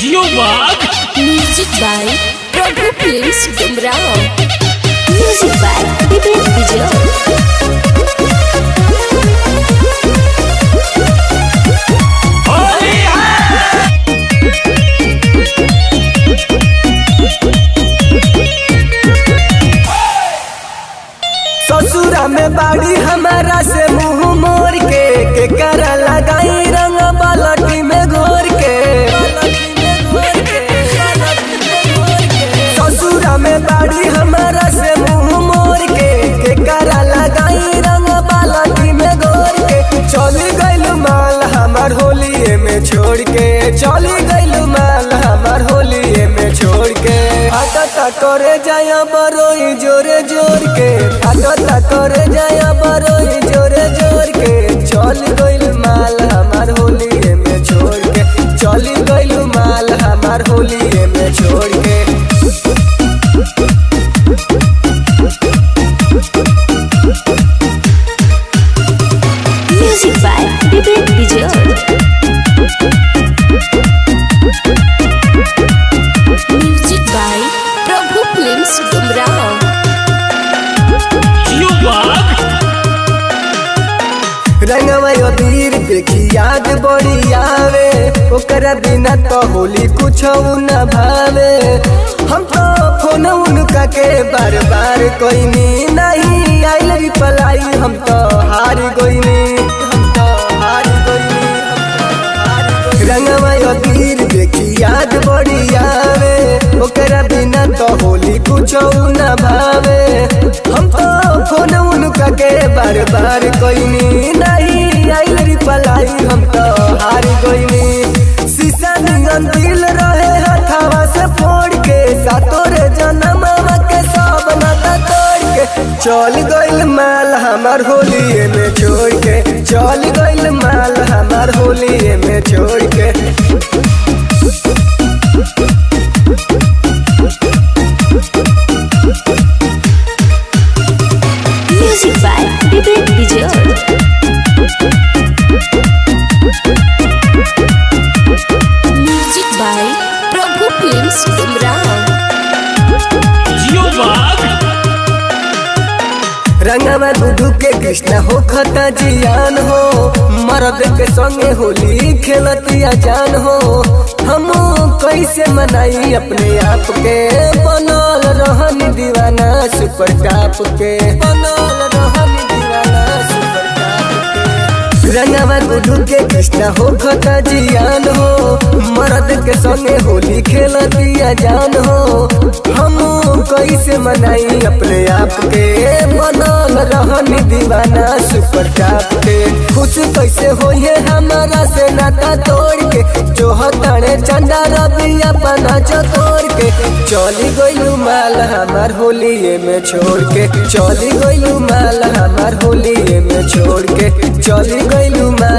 जियो बाग music by Prabhu films Dumraon. Music by Vivek Vijay. ससुरा में बाड़ी हमारा से मुंह मोड़ के करा लगाई रंग बालटी में घोर के। ससुरा में बाड़ी हमारा से मुंह मोड़ के करा लगाई रंग बालटी में घोर के। चली गइल माल हमार होलिये में छोड़ के, चली गइल माल हमार होलिये में छोड़ के। आटा करे जाया बरोई जोरे जोर के, आटा करे जाया बरोई जोरे जोर के। चल गइल माल हमार होलिये में छोड़ के, चल गइल माल हमार होलिये में छोड़ के। Music by Vivek Vijay. Music by Prabhu films Dumraon. जियो बाग रंगवा अबीर देखी याद बड़ी आवे, ओकरा बिना तो होली कुछ न भावे। हम तो फोन उनका के बार बार कोई नहीं आइल रिप्लाई, हम तो हार गइनी, हम तो हार गइनी, रंगवा अबीर देखी याद बड़ी आवे, ओकरा बिना तो होली कुछ न भावे। हम तो फोन उनका के बार बार कोई नहीं आइल रिप्लाई, हम तो हार गइनी। शीशा नियन दिल रहे हथावा से फोड़ के, सातोरे जनमवा के सब नाता तोड़ के। चल गइल माल हमार होलिये में छोड़ के, चल गइल माल हमार होलिये में छोड़ के। Music by Vivek Vijay. Music by Prabhu films Dumraon. जियो बाग रंगवा दूधू के कृष्णा हो खता जियान हो, मर्द के संगे होली खेलतिया जान हो। हम कैसे मनाई अपने आप के, बनल रहन दीवाना सुपर टॉप के, बनल रहन दीवाना सुपर टॉप के। रंगवा दूधू के कृष्णा हो खता जियान हो, मर्द के संगे होली खेलतिया जान हो। हम कैसे मनाई अपने आप के, बनल रहनी दीवाना सुपर टॉप के। खुश कैसे होइए हमारा से नाता तोड़ के, जो हतारे चंदा रवि अपना चतोड़ के। चली गइलू माल हमार होलिये में छोड़ के, चली गइलू माल हमार होलिये में छोड़ के, चली गइलू माल